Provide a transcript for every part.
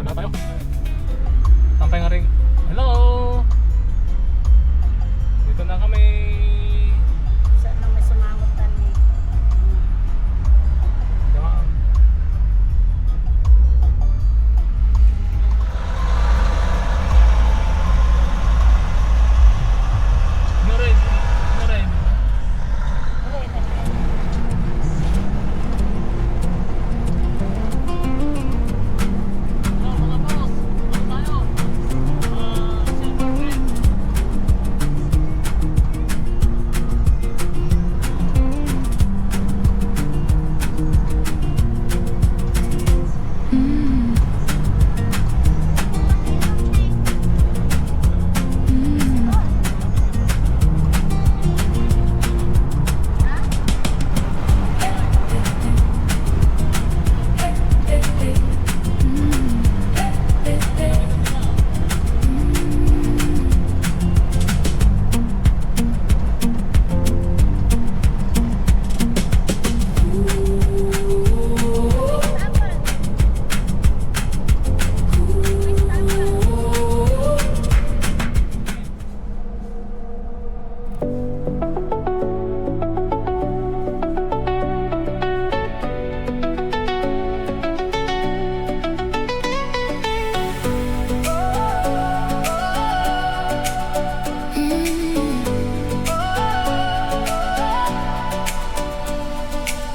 Saan na tayo? Tampay nga rin. Hello! Dito na kami. Saan na may sumangutan eh. Diba? Nored. Nored. Okay, okay. Hello mga boss. Ano tayo? Silver Green.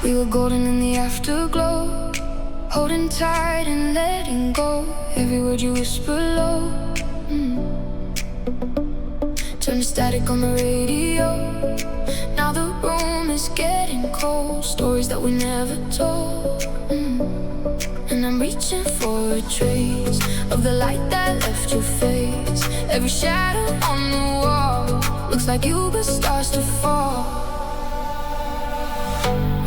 We were golden in the afterglow, holding tight and letting go. Every word you whisper low, turn to static on the radio. Now the room is getting cold, stories that we never told. And I'm reaching for a trace of the light that left your face. Every shadow on the wall looks like you but starts to fall.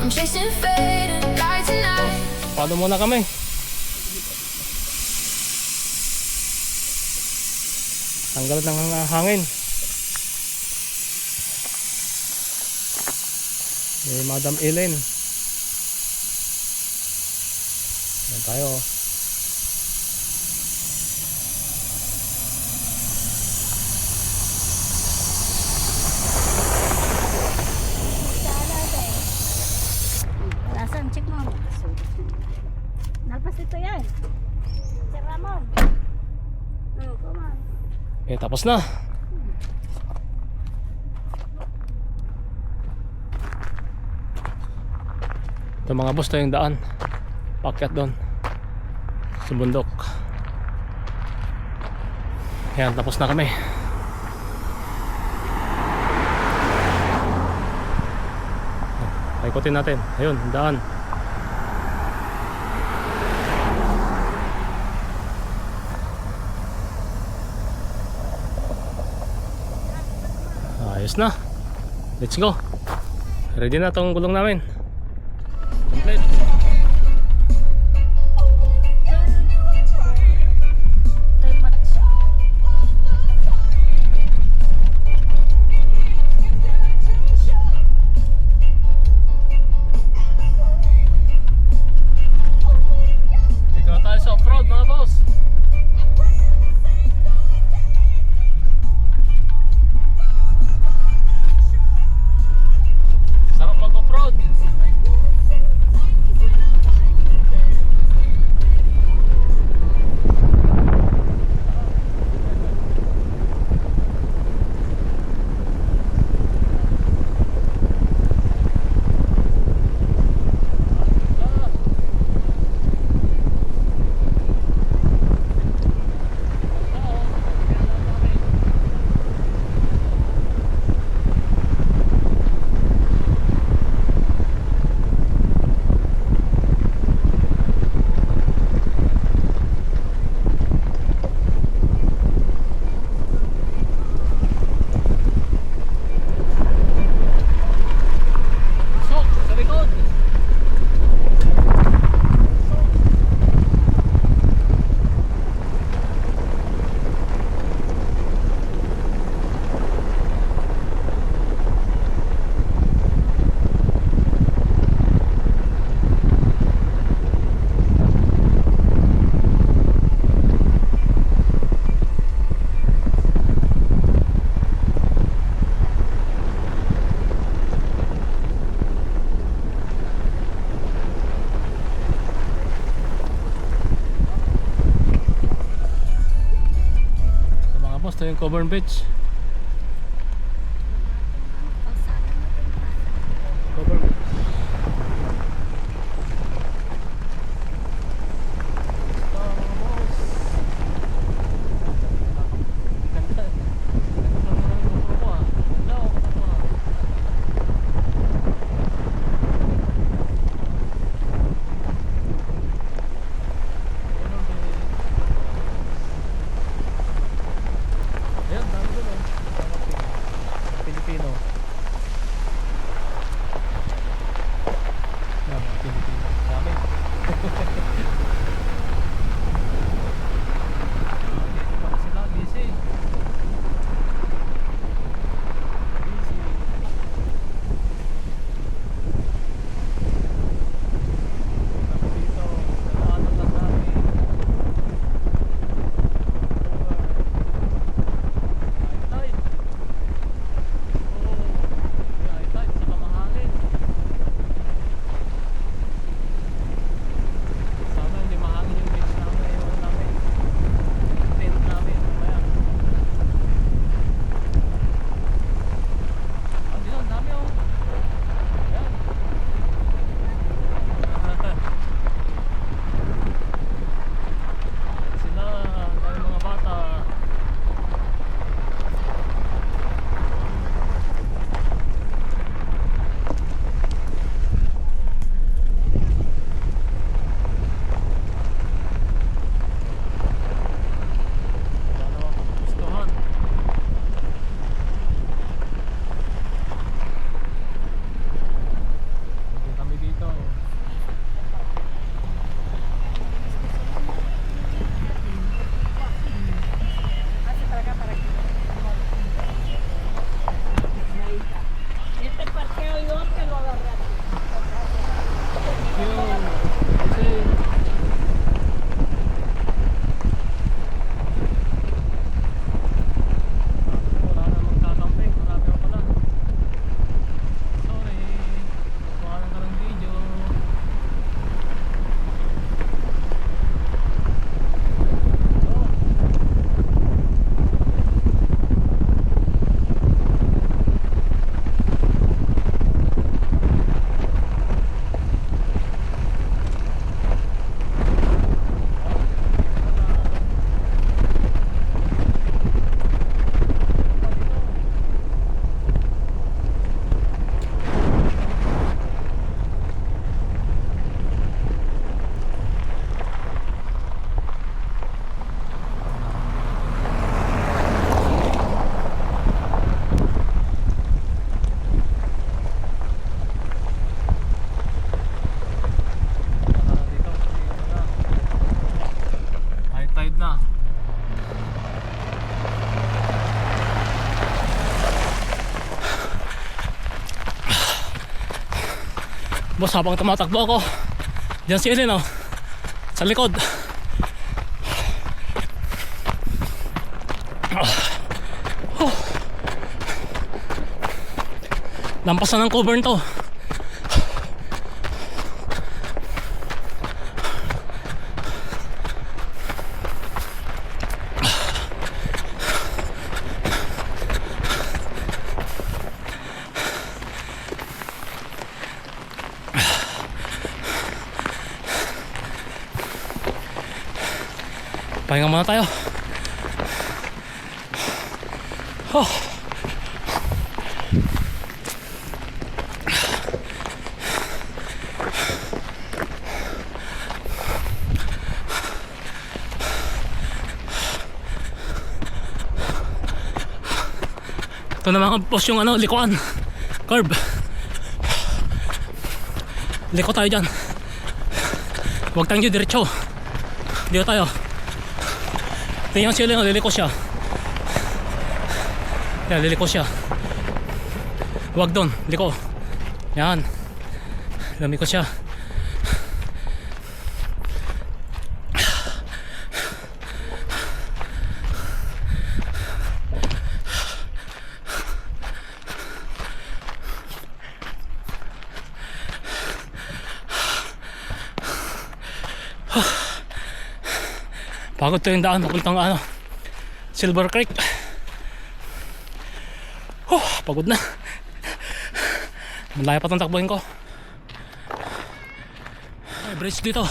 I'm chasing fading lights tonight. Pado muna kami. Tanggal ng hangin. Madam Ellen. Yan tayo. Lasan, check mo. Nalpas ito yan. Sir Ramon. Come on. Okay, tapos na. Ito mga boss, ito yung daan. Paakyat doon sa bundok. Yan, tapos na kami. Paikutin natin. Ayun, daan. Ayos na. Let's go. Ready na tong gulong namin. Complete. Time match. Dito na tayo sa off-road mga boss. Sarap mag off-road. sa yung Coburn Beach. Coburn Beach. Ayan, dami doon oh. Pilipino. Yan, mga Pilipino. Dami. Dito pala sila, busy. Busy. Kami dito, nalaanan lang namin. High tide. Oo, may high tide, saka mahangin. Sana hindi mahangin yung beach namin, yung namin. Yung tent namin, mamaya. Ah, dito, ang dami oh. Ayan. Sila, tayo mga bata. Wala naman kagustuhan. Hindi kami dito. Este parqueo yo te lo agarré. Kasi wala na magkakamping, marami pa pala. Sorry, kuha lang ka ng video. Oh. High tide na. Boss, habang tumatakbo ako, diyan si Ellen oh, sa likod. Lampas na ng Coburn to. Pahinga muna tayo. Oh. Ito na mga boss yung ano, likuan. Curve. Liko tayo dyan. Huwag tayong diretso. Dito tayo. Tingnan siya lang, liliko siya. Yan, liliko siya. Huwag doon, liko. Yan. Lamiko siya. Pagod to yung daan papuntang ano, Silver Creek. Pagod na. Malaya pa itong takbuhin ko. May bridge dito.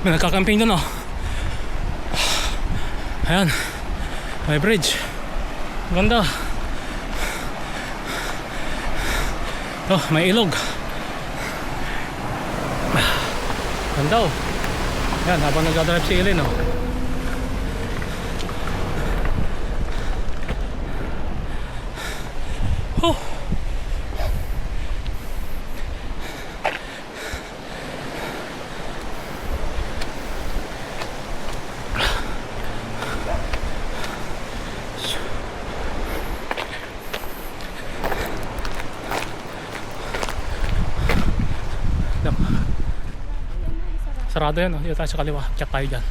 May nagkakamping doon, oh. Ayan. May bridge. Ganda. Oh, may ilog. Ganda, oh. Ayan, habang nag-drive si Ilin, oh. Oh. Sarado yan, oh. Dito tayo sa kaliwa. Check tayo dyan.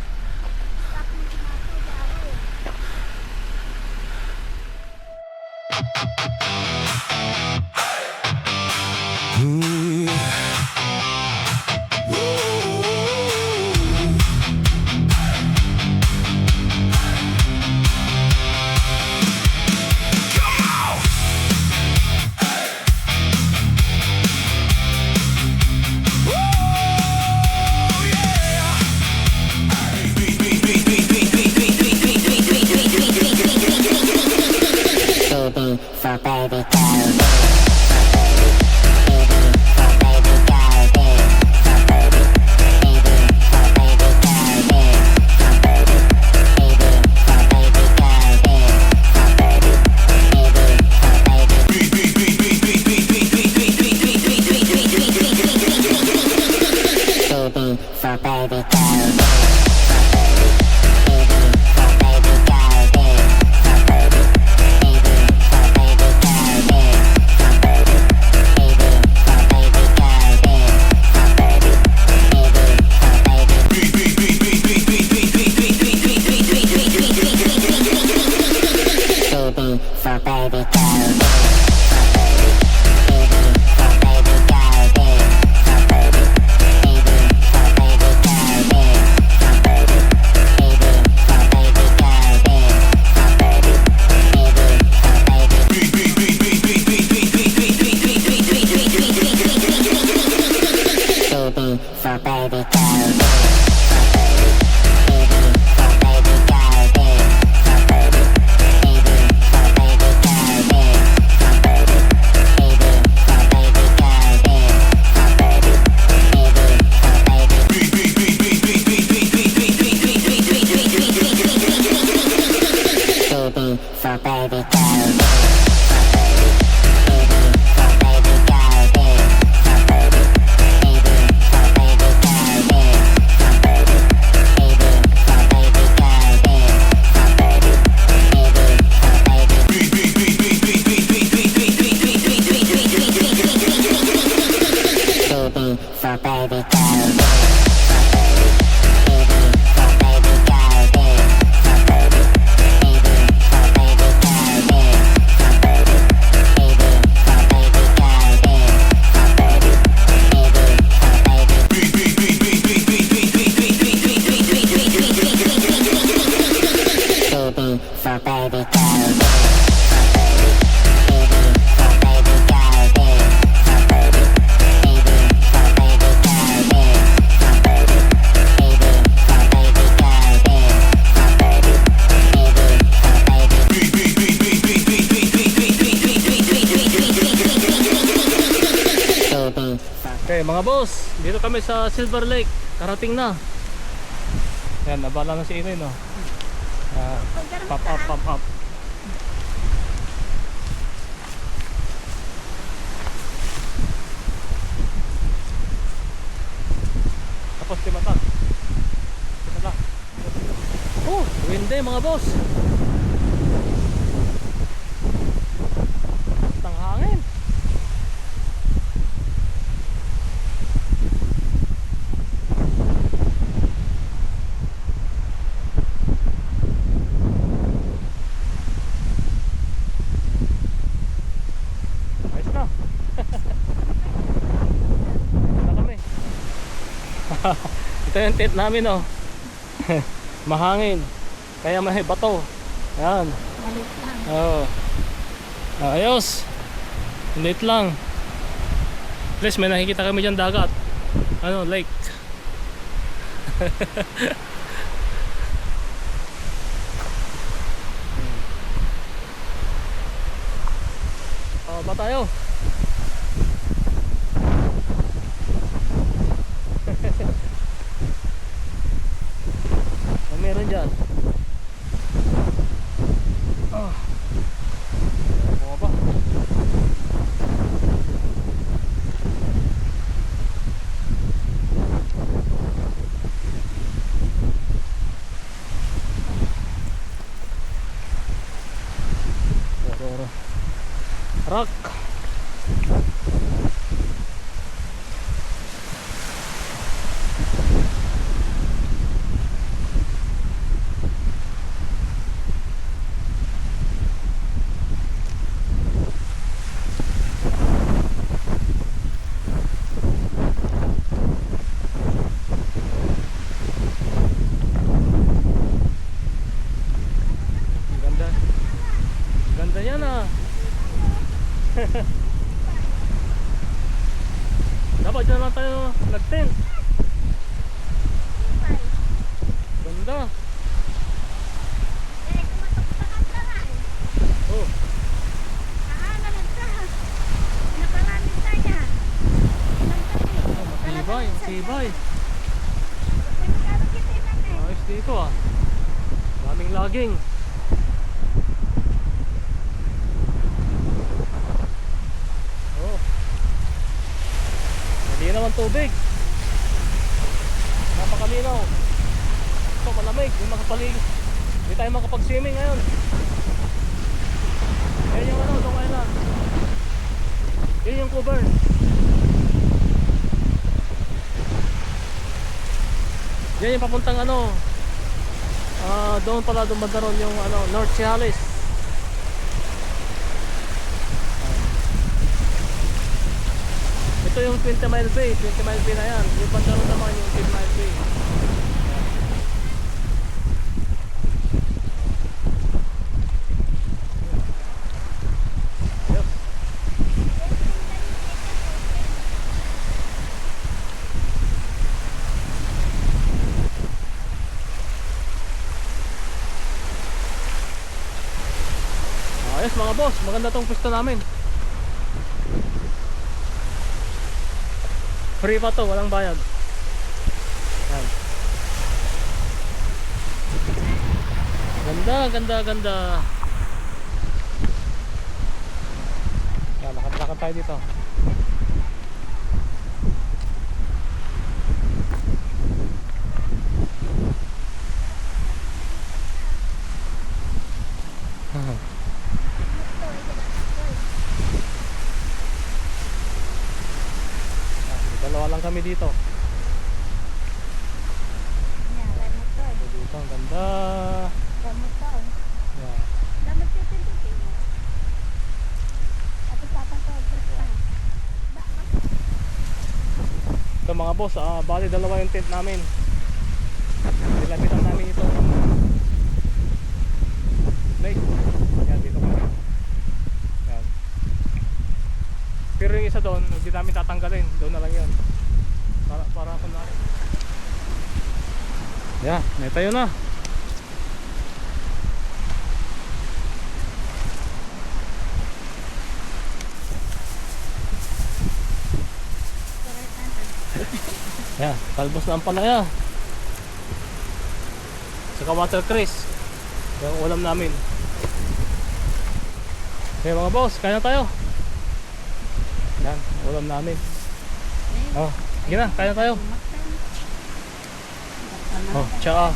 Okay mga boss, dito kami sa Silver Lake. Karating na. Yan, nabala na si Inoy, no? Pop up, pop up. Tapos timatan. Timatan. Oh, windy mga boss. Tang hangin. Ito yung tent namin, oh. Mahangin. Kaya may bato. Yan. Malit lang. Oo. Ayos. Late lang. At least may nakikita kami dyan dagat. Ano, lake. Ba tayo? Meron dyan. Bumaba. Rock. Ganda. Ganda yan ah. Dapat dyan lang tayo nag-tent. Ganda. Eh, kumatok-takan ka nga eh. Oh, Naanalag ka. Naparamin tayo. matibay, matibay. Pinagkakakitin eh. Ayos dito ah. Daming laging. Oh. Hindi naman tubig. Napakalinaw. Ito malamig, yung makapalig. Hindi tayo makapag-swimming ngayon. Yan yung ano, Long Island. Yun yung cover. Yan yung papuntang ano. Doon pala dumanda ron yung ano, North Cialis. Ito yung 20 Mile Bay. 20 Mile Bay na yan. Yung banda ron naman yung 10 Mile Bay. Yes. Ayos mga boss, maganda tong pwesto namin. Free pa to, walang bayad. Yan. Ganda, ganda, ganda. Yan, lakad-lakad tayo dito. Dalawa lang kami dito. Yan, gamot to. Dito, ang ganda. Gamot to. Yan. Gamot to pintutin. At ipapatawag ko pa. Ito mga boss, bali dalawa yung tent namin. Nilapitan namin itong lake. Yan, dito kami. Yan. Pero yung isa doon, hindi namin tatanggalin. Doon na lang yun. Para kunwari. Yan, may tayo na. Yan, talbos na ang palaya. Saka water cress. Yung ulam namin. Okay mga boss, kaya na tayo. Yan, ulam namin. Oh, sige na, kaya na tayo. Oh, tsaka.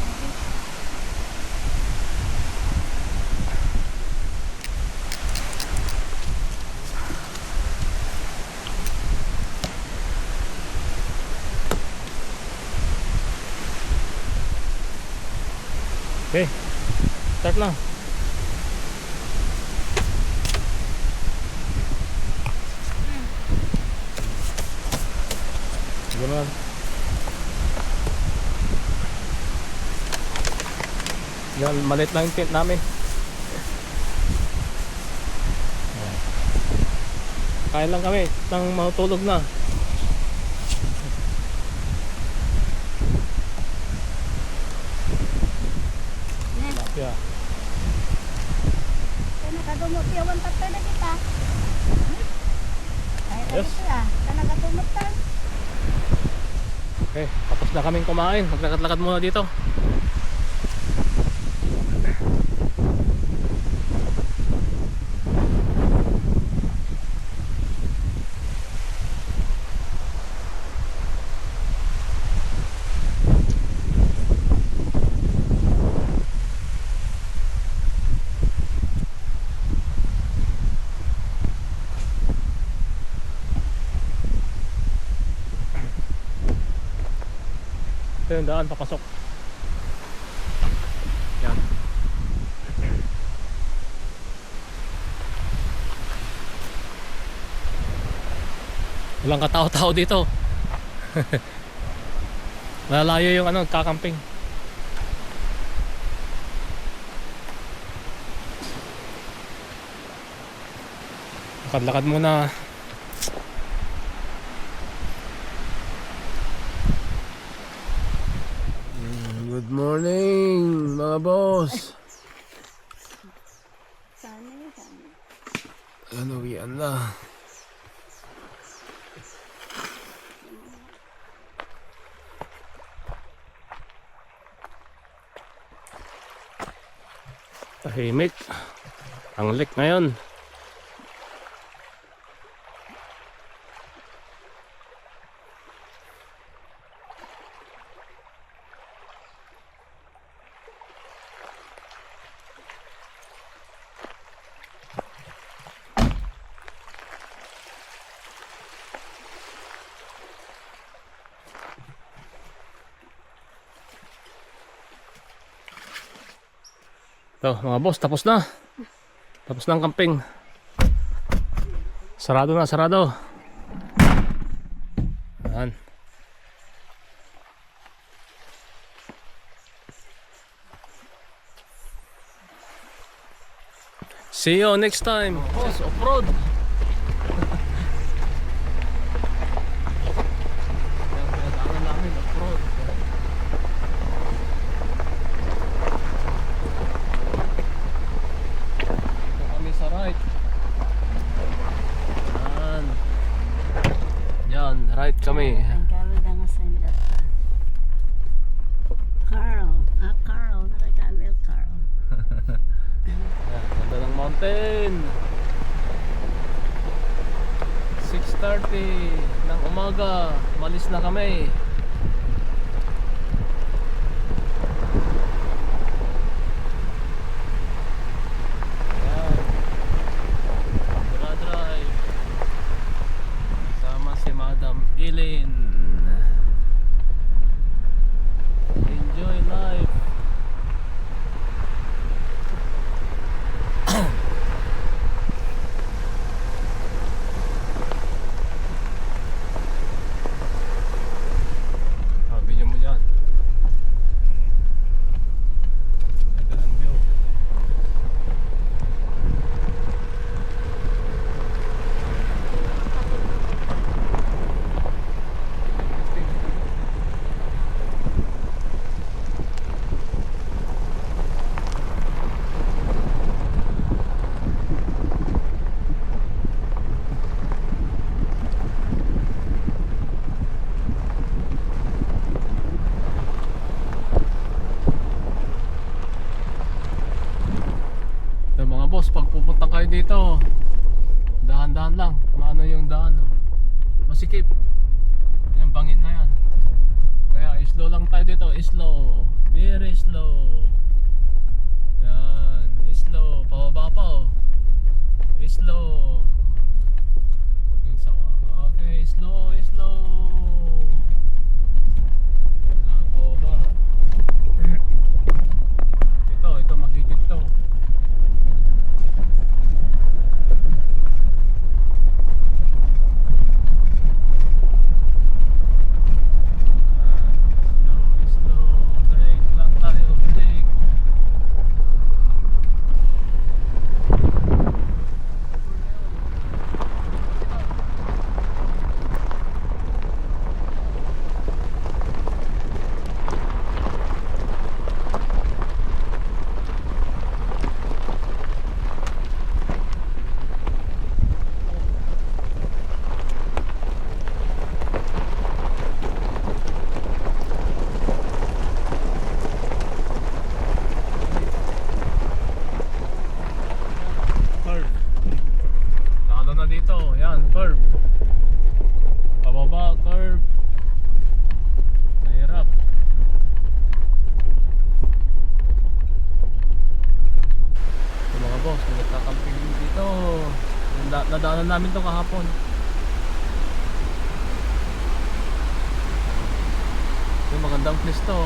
Okay, start na. Sige na. Yan, maliit lang yung tent namin. Kain lang kami nang matulog na. Yeah. Kaya nakadumot yawan tatay na kita. Ay, Yes. yes. Kaya nakadumot ta. Okay, tapos na kaming kumain. Maglakad-lakad muna dito. Ito yung daan papasok. Yan. Walang katao-tao dito. Malalayo yung ano, kakamping. Lakad-lakad muna. Good morning, mga boss. Sana yun, sana. Ayan, uwian na. Tahimik. Ang lake ngayon. Ito mga boss, tapos na. Tapos na ang camping. Sarado na, sarado. Ayan. See you next time. Boss, off-road. Yan, pinadaanan namin, off-road. Sa right. Yan, right kami. Ang Carl na nga sa inyo. Carl. Carl. Nakakamil Carl. Yan, ganda ng mountain. 6:30 ng umaga. Malis na kami. Ilin. Enjoy life. Video mo dyan. Ganda ng view. Mga boss, pag pupunta kayo dito, dahan-dahan lang. Maano yung daan, oh. Masikip. Yung bangin na yan. Kaya slow lang tayo dito. Slow. Very slow. Yan. Slow. Pababa pa, oh. Slow. Okay, slow, slow. Yan, pababa. Ito makikita to. curve. Pababa, curve. Mahirap. So mga boss, may nagkakamping dito. Nadaanan namin to kahapon. Yung magandang place to.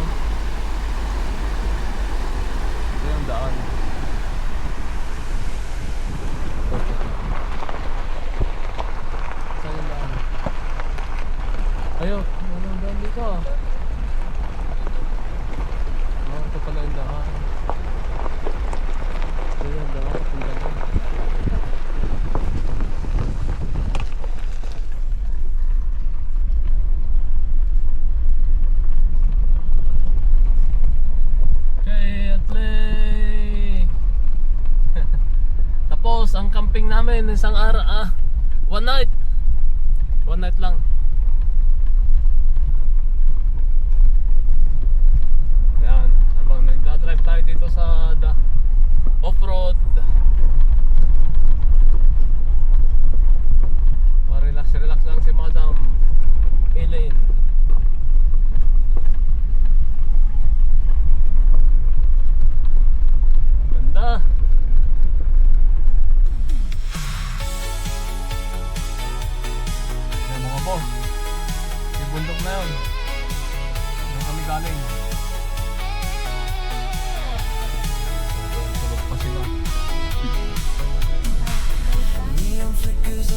Ito yung daan. Saan yung daan? Ayun, ano yung daan dito? Oh, ito pala yung daan. Ito yung daan, papunta doon. Tapos ang camping namin isang araw, one night lang. Ayan, habang nagdadrive tayo dito sa off-road, relax lang si Madam Elaine. Ganda. Yan mga boss, yung bundok na yun, doon kami galing. Tulog pa sila. Neon flickers